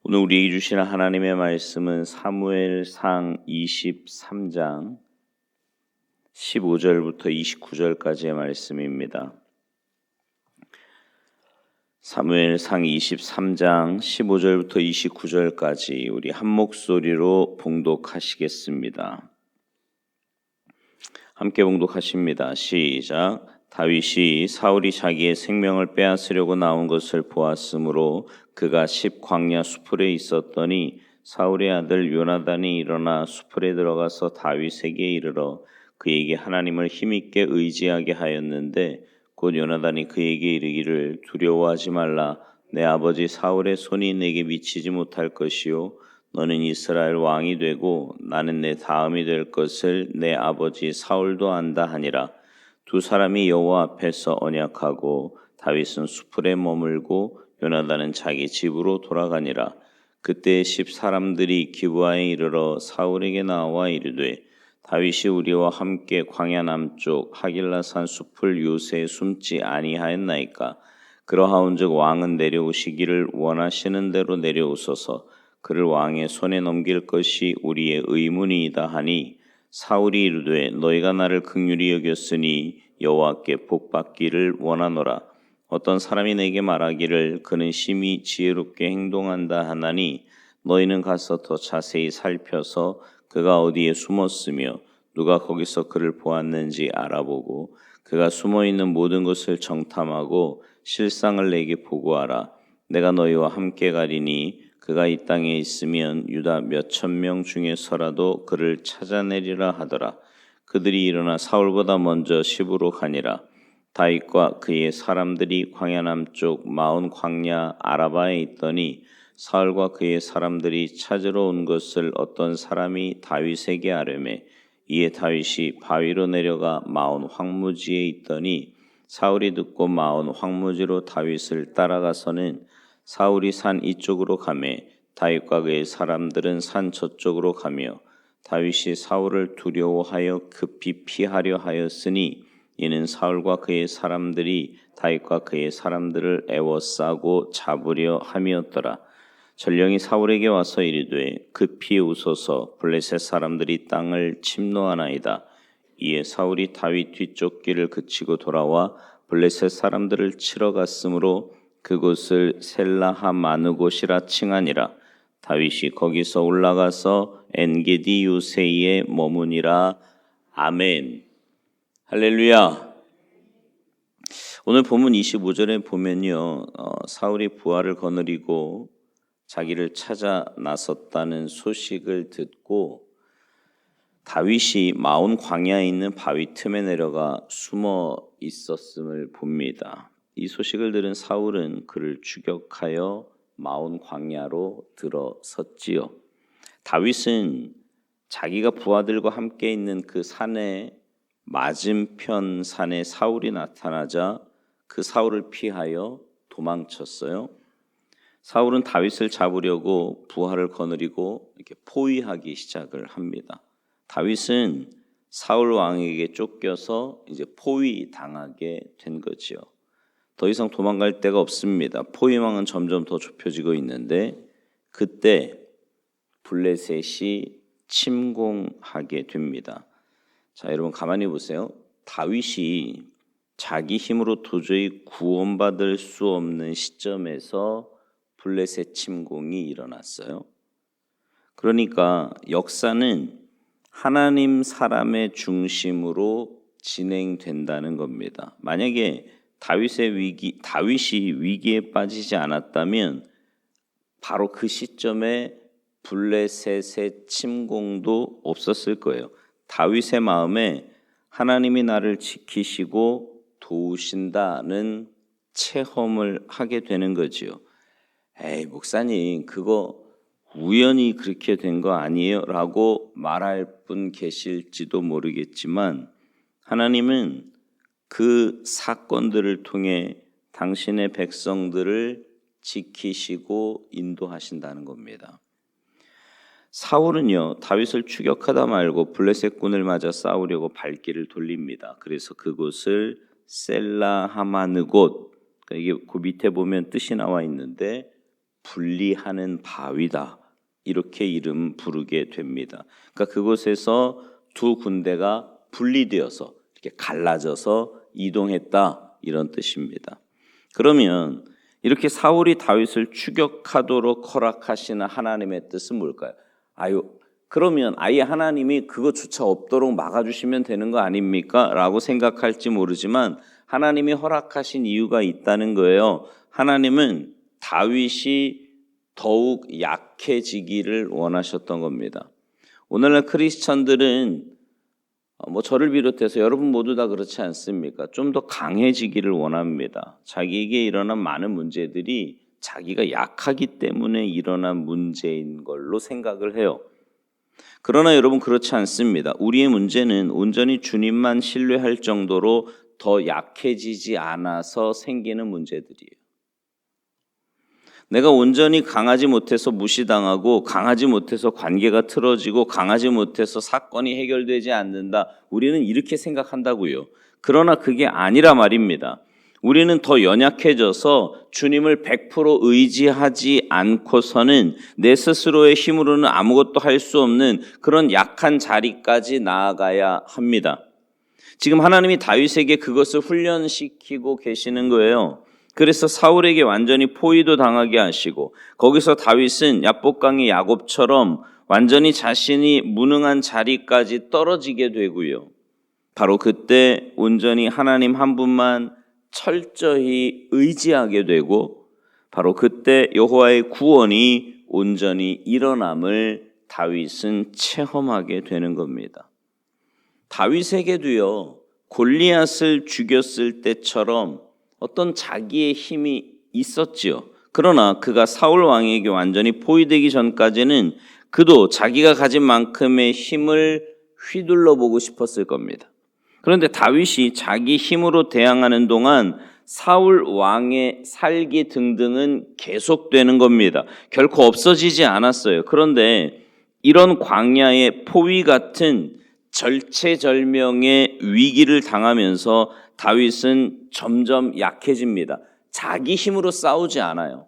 오늘 우리에게 주시는 하나님의 말씀은 사무엘상 23장 15절부터 29절까지의 말씀입니다. 사무엘상 23장 15절부터 29절까지 우리 한 목소리로 봉독하시겠습니다. 함께 봉독하십니다. 시작. 다윗이 사울이 자기의 생명을 빼앗으려고 나온 것을 보았으므로 그가 광야 수풀에 있었더니 사울의 아들 요나단이 일어나 수풀에 들어가서 다윗에게 이르러 그에게 하나님을 힘있게 의지하게 하였는데 곧 요나단이 그에게 이르기를 두려워하지 말라. 내 아버지 사울의 손이 내게 미치지 못할 것이요 너는 이스라엘 왕이 되고 나는 내 다음이 될 것을 내 아버지 사울도 안다 하니라. 두 사람이 여호와 앞에서 언약하고 다윗은 수풀에 머물고 요나단은 자기 집으로 돌아가니라. 그때 사람들이 기브아에 이르러 사울에게 나와 이르되 다윗이 우리와 함께 광야 남쪽 하길라산 숲을 요새에 숨지 아니하였나이까. 그러하온즉 왕은 내려오시기를 원하시는 대로 내려오소서. 그를 왕의 손에 넘길 것이 우리의 의문이다 하니 사울이 이르되 너희가 나를 긍휼히 여겼으니 여호와께 복받기를 원하노라. 어떤 사람이 내게 말하기를 그는 심히 지혜롭게 행동한다 하나니 너희는 가서 더 자세히 살펴서 그가 어디에 숨었으며 누가 거기서 그를 보았는지 알아보고 그가 숨어있는 모든 것을 정탐하고 실상을 내게 보고하라. 내가 너희와 함께 가리니 그가 이 땅에 있으면 유다 몇천 명 중에서라도 그를 찾아내리라 하더라. 그들이 일어나 사울보다 먼저 시브로 가니라. 다윗과 그의 사람들이 광야 남쪽 마온 광야 아라바에 있더니 사울과 그의 사람들이 찾으러 온 것을 어떤 사람이 다윗에게 아뢰매 이에 다윗이 바위로 내려가 마온 황무지에 있더니 사울이 듣고 마온 황무지로 다윗을 따라가서는 사울이 산 이쪽으로 가매 다윗과 그의 사람들은 산 저쪽으로 가며 다윗이 사울을 두려워하여 급히 피하려 하였으니 이는 사울과 그의 사람들이 다윗과 그의 사람들을 애워싸고 잡으려 함이었더라. 전령이 사울에게 와서 이르되 급히 오소서 블레셋 사람들이 땅을 침노하나이다. 이에 사울이 다윗 뒤쪽 길을 그치고 돌아와 블레셋 사람들을 치러 갔으므로 그곳을 셀라하마누곳이라 칭하니라. 다윗이 거기서 올라가서 엔게디 요새에 머무니라. 아멘. 할렐루야. 오늘 본문 25절에 보면요, 사울이 부하를 거느리고 자기를 찾아 나섰다는 소식을 듣고 다윗이 마온 광야에 있는 바위 틈에 내려가 숨어 있었음을 봅니다. 이 소식을 들은 사울은 그를 추격하여 마온 광야로 들어섰지요. 다윗은 자기가 부하들과 함께 있는 그 산의 맞은편 산에 사울이 나타나자 그 사울을 피하여 도망쳤어요. 사울은 다윗을 잡으려고 부하를 거느리고 이렇게 포위하기 시작을 합니다. 다윗은 사울 왕에게 쫓겨서 이제 포위당하게 된 거지요. 더 이상 도망갈 데가 없습니다. 포위망은 점점 더 좁혀지고 있는데 그때 블레셋이 침공하게 됩니다. 자, 여러분 가만히 보세요. 다윗이 자기 힘으로 도저히 구원받을 수 없는 시점에서 블레셋 침공이 일어났어요. 그러니까 역사는 하나님 사람의 중심으로 진행된다는 겁니다. 만약에 다윗이 위기에 빠지지 않았다면 바로 그 시점에 블레셋의 침공도 없었을 거예요. 다윗의 마음에 하나님이 나를 지키시고 도우신다는 체험을 하게 되는 거지요. 에이, 목사님, 그거 우연히 그렇게 된 거 아니에요? 라고 말할 분 계실지도 모르겠지만 하나님은 그 사건들을 통해 당신의 백성들을 지키시고 인도하신다는 겁니다. 사울은요, 다윗을 추격하다 말고 블레셋군을 맞아 싸우려고 발길을 돌립니다. 그래서 그곳을 셀라하마느곳, 이게 그 밑에 보면 뜻이 나와 있는데 분리하는 바위다. 이렇게 이름 부르게 됩니다. 그러니까 그곳에서 두 군대가 분리되어서 이렇게 갈라져서 이동했다. 이런 뜻입니다. 그러면 이렇게 사울이 다윗을 추격하도록 허락하시는 하나님의 뜻은 뭘까요? 그러면 아예 하나님이 그거조차 없도록 막아주시면 되는 거 아닙니까? 라고 생각할지 모르지만 하나님이 허락하신 이유가 있다는 거예요. 하나님은 다윗이 더욱 약해지기를 원하셨던 겁니다. 오늘날 크리스천들은 저를 비롯해서 여러분 모두 다 그렇지 않습니까? 좀 더 강해지기를 원합니다. 자기에게 일어난 많은 문제들이 자기가 약하기 때문에 일어난 문제인 걸로 생각을 해요. 그러나 여러분 그렇지 않습니다. 우리의 문제는 온전히 주님만 신뢰할 정도로 더 약해지지 않아서 생기는 문제들이에요. 내가 온전히 강하지 못해서 무시당하고 강하지 못해서 관계가 틀어지고 강하지 못해서 사건이 해결되지 않는다. 우리는 이렇게 생각한다고요. 그러나 그게 아니라 말입니다. 우리는 더 연약해져서 주님을 100% 의지하지 않고서는 내 스스로의 힘으로는 아무것도 할 수 없는 그런 약한 자리까지 나아가야 합니다. 지금 하나님이 다윗에게 그것을 훈련시키고 계시는 거예요. 그래서 사울에게 완전히 포위도 당하게 하시고 거기서 다윗은 야복강의 야곱처럼 완전히 자신이 무능한 자리까지 떨어지게 되고요. 바로 그때 온전히 하나님 한 분만 철저히 의지하게 되고 바로 그때 여호와의 구원이 온전히 일어남을 다윗은 체험하게 되는 겁니다. 다윗에게도요, 골리앗을 죽였을 때처럼 어떤 자기의 힘이 있었지요. 그러나 그가 사울 왕에게 완전히 포위되기 전까지는 그도 자기가 가진 만큼의 힘을 휘둘러 보고 싶었을 겁니다. 그런데 다윗이 자기 힘으로 대항하는 동안 사울 왕의 살기 등등은 계속되는 겁니다. 결코 없어지지 않았어요. 그런데 이런 광야의 포위 같은 절체절명의 위기를 당하면서 다윗은 점점 약해집니다. 자기 힘으로 싸우지 않아요.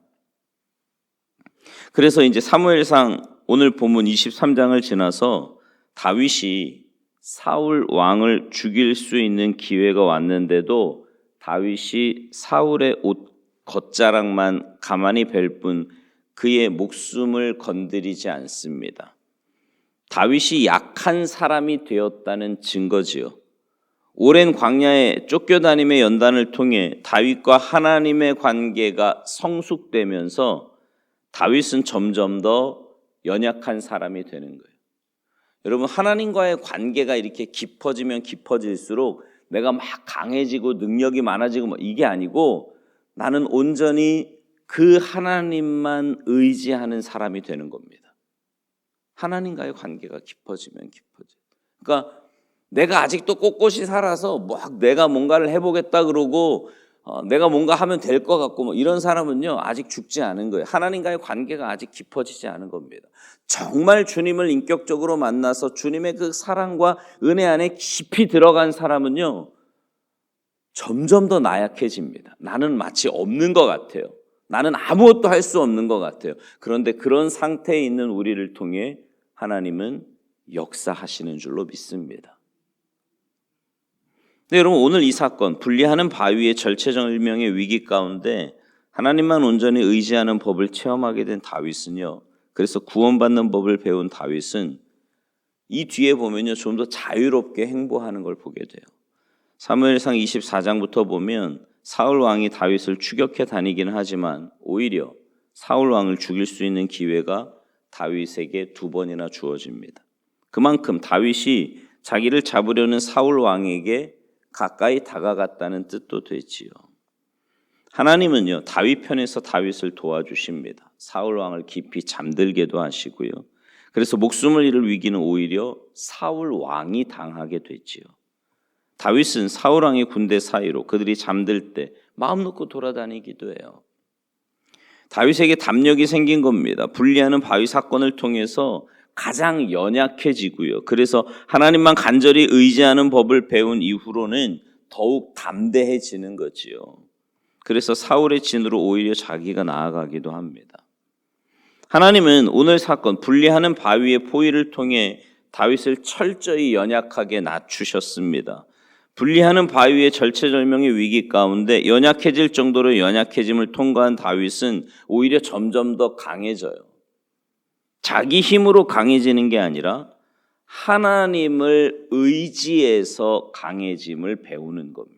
그래서 이제 사무엘상 오늘 본문 23장을 지나서 다윗이 사울 왕을 죽일 수 있는 기회가 왔는데도 다윗이 사울의 옷 겉자락만 가만히 뵐 뿐 그의 목숨을 건드리지 않습니다. 다윗이 약한 사람이 되었다는 증거지요. 오랜 광야에 쫓겨다님의 연단을 통해 다윗과 하나님의 관계가 성숙되면서 다윗은 점점 더 연약한 사람이 되는 거예요. 여러분, 하나님과의 관계가 이렇게 깊어지면 깊어질수록 내가 막 강해지고 능력이 많아지고 이게 아니고 나는 온전히 그 하나님만 의지하는 사람이 되는 겁니다. 하나님과의 관계가 깊어지면 깊어져요. 그러니까 내가 아직도 꼿꼿이 살아서 내가 뭔가를 해보겠다 그러고 내가 뭔가 하면 될 것 같고 이런 사람은요 아직 죽지 않은 거예요. 하나님과의 관계가 아직 깊어지지 않은 겁니다. 정말 주님을 인격적으로 만나서 주님의 그 사랑과 은혜 안에 깊이 들어간 사람은요 점점 더 나약해집니다. 나는 마치 없는 것 같아요. 나는 아무것도 할 수 없는 것 같아요. 그런데 그런 상태에 있는 우리를 통해 하나님은 역사하시는 줄로 믿습니다. 네, 여러분 오늘 이 사건 분리하는 바위의 절체절명의 위기 가운데 하나님만 온전히 의지하는 법을 체험하게 된 다윗은요. 그래서 구원받는 법을 배운 다윗은 이 뒤에 보면요 좀 더 자유롭게 행보하는 걸 보게 돼요. 사무엘상 24장부터 보면 사울 왕이 다윗을 추격해 다니기는 하지만 오히려 사울 왕을 죽일 수 있는 기회가 다윗에게 2번이나 주어집니다. 그만큼 다윗이 자기를 잡으려는 사울 왕에게 가까이 다가갔다는 뜻도 되지요. 하나님은요 다윗 편에서 다윗을 도와주십니다. 사울 왕을 깊이 잠들게도 하시고요. 그래서 목숨을 잃을 위기는 오히려 사울 왕이 당하게 되지요. 다윗은 사울 왕의 군대 사이로 그들이 잠들 때 마음 놓고 돌아다니기도 해요. 다윗에게 담력이 생긴 겁니다. 분리하는 바위 사건을 통해서 가장 연약해지고요. 그래서 하나님만 간절히 의지하는 법을 배운 이후로는 더욱 담대해지는 거지요. 그래서 사울의 진으로 오히려 자기가 나아가기도 합니다. 하나님은 오늘 사건 분리하는 바위의 포위를 통해 다윗을 철저히 연약하게 낮추셨습니다. 분리하는 바위의 절체절명의 위기 가운데 연약해질 정도로 연약해짐을 통과한 다윗은 오히려 점점 더 강해져요. 자기 힘으로 강해지는 게 아니라 하나님을 의지해서 강해짐을 배우는 겁니다.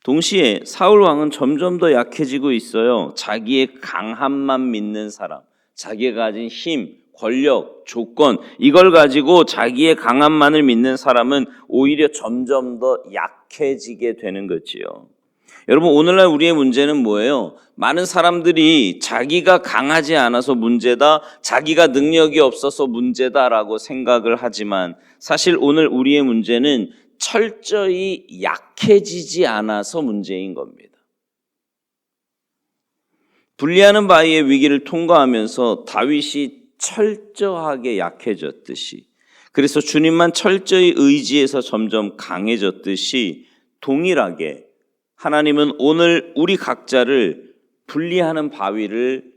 동시에 사울 왕은 점점 더 약해지고 있어요. 자기의 강함만 믿는 사람, 자기가 가진 힘, 권력, 조건, 이걸 가지고 자기의 강함만을 믿는 사람은 오히려 점점 더 약해지게 되는 거지요. 여러분, 오늘날 우리의 문제는 뭐예요? 많은 사람들이 자기가 강하지 않아서 문제다, 자기가 능력이 없어서 문제다라고 생각을 하지만 사실 오늘 우리의 문제는 철저히 약해지지 않아서 문제인 겁니다. 분리하는 바위의 위기를 통과하면서 다윗이 철저하게 약해졌듯이, 그래서 주님만 철저히 의지해서 점점 강해졌듯이 동일하게 하나님은 오늘 우리 각자를 분리하는 바위를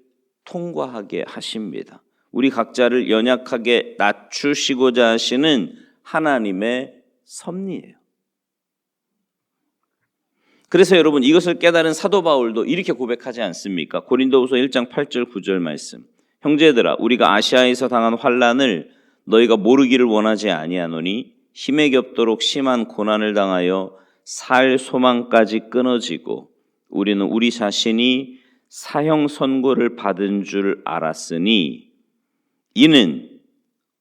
통과하게 하십니다. 우리 각자를 연약하게 낮추시고자 하시는 하나님의 섭리예요. 그래서 여러분, 이것을 깨달은 사도 바울도 이렇게 고백하지 않습니까? 고린도후서 1장 8절 9절 말씀. 형제들아, 우리가 아시아에서 당한 환난을 너희가 모르기를 원하지 아니하노니 힘에 겹도록 심한 고난을 당하여 살 소망까지 끊어지고 우리는 우리 자신이 사형 선고를 받은 줄 알았으니 이는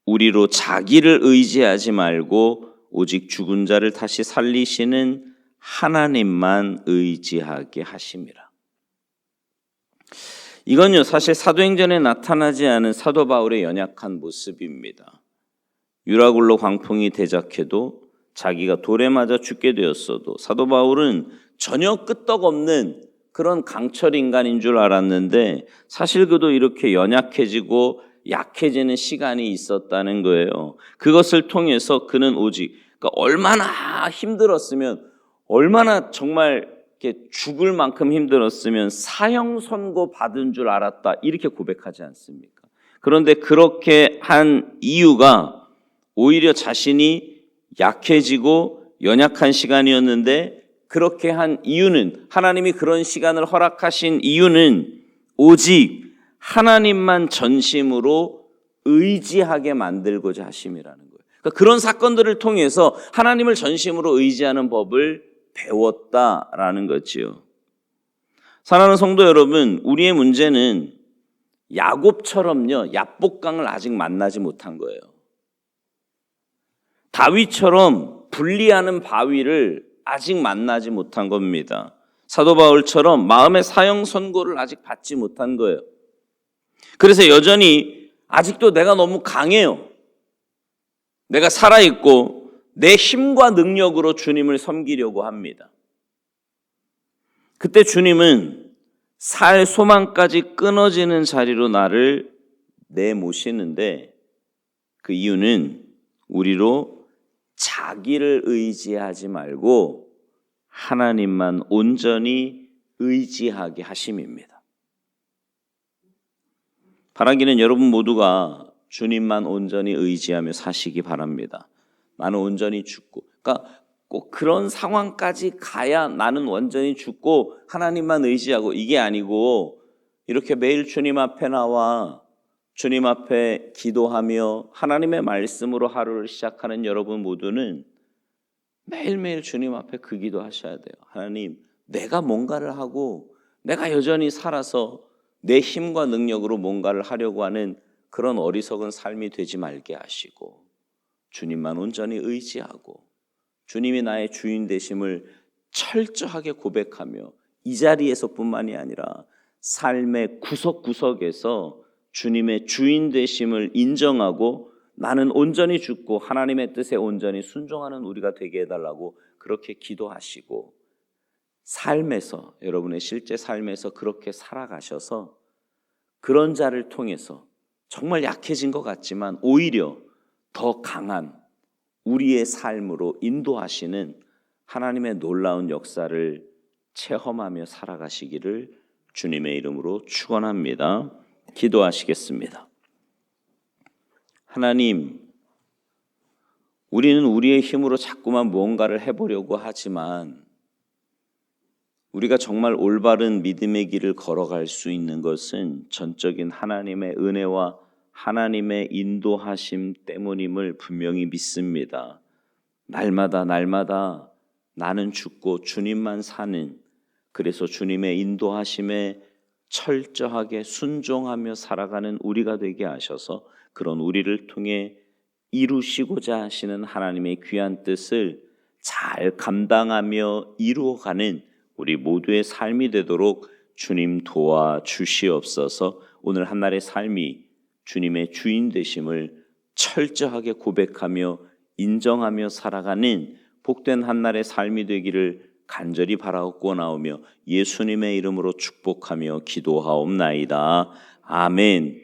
우리로 자기를 의지하지 말고 오직 죽은 자를 다시 살리시는 하나님만 의지하게 하심이라. 이건요, 사실 사도행전에 나타나지 않은 사도 바울의 연약한 모습입니다. 유라굴로 광풍이 대작해도 자기가 돌에 맞아 죽게 되었어도 사도 바울은 전혀 끄떡없는 그런 강철 인간인 줄 알았는데 사실 그도 이렇게 연약해지고 약해지는 시간이 있었다는 거예요. 그것을 통해서 그는 오직, 그러니까 얼마나 힘들었으면, 얼마나 정말 이렇게 죽을 만큼 힘들었으면 사형 선고 받은 줄 알았다, 이렇게 고백하지 않습니까? 그런데 그렇게 한 이유가 오히려 자신이 약해지고 연약한 시간이었는데, 그렇게 한 이유는, 하나님이 그런 시간을 허락하신 이유는 오직 하나님만 전심으로 의지하게 만들고자 하심이라는 거예요. 그러니까 그런 사건들을 통해서 하나님을 전심으로 의지하는 법을 배웠다라는 거지요. 사랑하는 성도 여러분, 우리의 문제는 야곱처럼요, 야복강을 아직 만나지 못한 거예요. 다윗처럼 분리하는 바위를 아직 만나지 못한 겁니다. 사도 바울처럼 마음의 사형 선고를 아직 받지 못한 거예요. 그래서 여전히 아직도 내가 너무 강해요. 내가 살아있고 내 힘과 능력으로 주님을 섬기려고 합니다. 그때 주님은 살 소망까지 끊어지는 자리로 나를 내모시는데, 그 이유는 우리로 자기를 의지하지 말고 하나님만 온전히 의지하게 하심입니다. 바라기는 여러분 모두가 주님만 온전히 의지하며 사시기 바랍니다. 나는 온전히 죽고, 그러니까 꼭 그런 상황까지 가야 나는 온전히 죽고 하나님만 의지하고, 이게 아니고 이렇게 매일 주님 앞에 나와 주님 앞에 기도하며 하나님의 말씀으로 하루를 시작하는 여러분 모두는 매일매일 주님 앞에 그 기도하셔야 돼요. 하나님, 내가 뭔가를 하고 내가 여전히 살아서 내 힘과 능력으로 뭔가를 하려고 하는 그런 어리석은 삶이 되지 말게 하시고, 주님만 온전히 의지하고 주님이 나의 주인 되심을 철저하게 고백하며 이 자리에서뿐만이 아니라 삶의 구석구석에서 주님의 주인 되심을 인정하고 나는 온전히 죽고 하나님의 뜻에 온전히 순종하는 우리가 되게 해달라고 그렇게 기도하시고, 삶에서, 여러분의 실제 삶에서 그렇게 살아가셔서 그런 자를 통해서 정말 약해진 것 같지만 오히려 더 강한 우리의 삶으로 인도하시는 하나님의 놀라운 역사를 체험하며 살아가시기를 주님의 이름으로 축원합니다. 기도하시겠습니다. 하나님, 우리는 우리의 힘으로 자꾸만 무언가를 해보려고 하지만 우리가 정말 올바른 믿음의 길을 걸어갈 수 있는 것은 전적인 하나님의 은혜와 하나님의 인도하심 때문임을 분명히 믿습니다. 날마다 나는 죽고 주님만 사는, 그래서 주님의 인도하심에 철저하게 순종하며 살아가는 우리가 되게 하셔서 그런 우리를 통해 이루시고자 하시는 하나님의 귀한 뜻을 잘 감당하며 이루어가는 우리 모두의 삶이 되도록 주님 도와주시옵소서. 오늘 한날의 삶이 주님의 주인 되심을 철저하게 고백하며 인정하며 살아가는 복된 한날의 삶이 되기를 간절히 바라옵고 나오며 예수님의 이름으로 축복하며 기도하옵나이다. 아멘.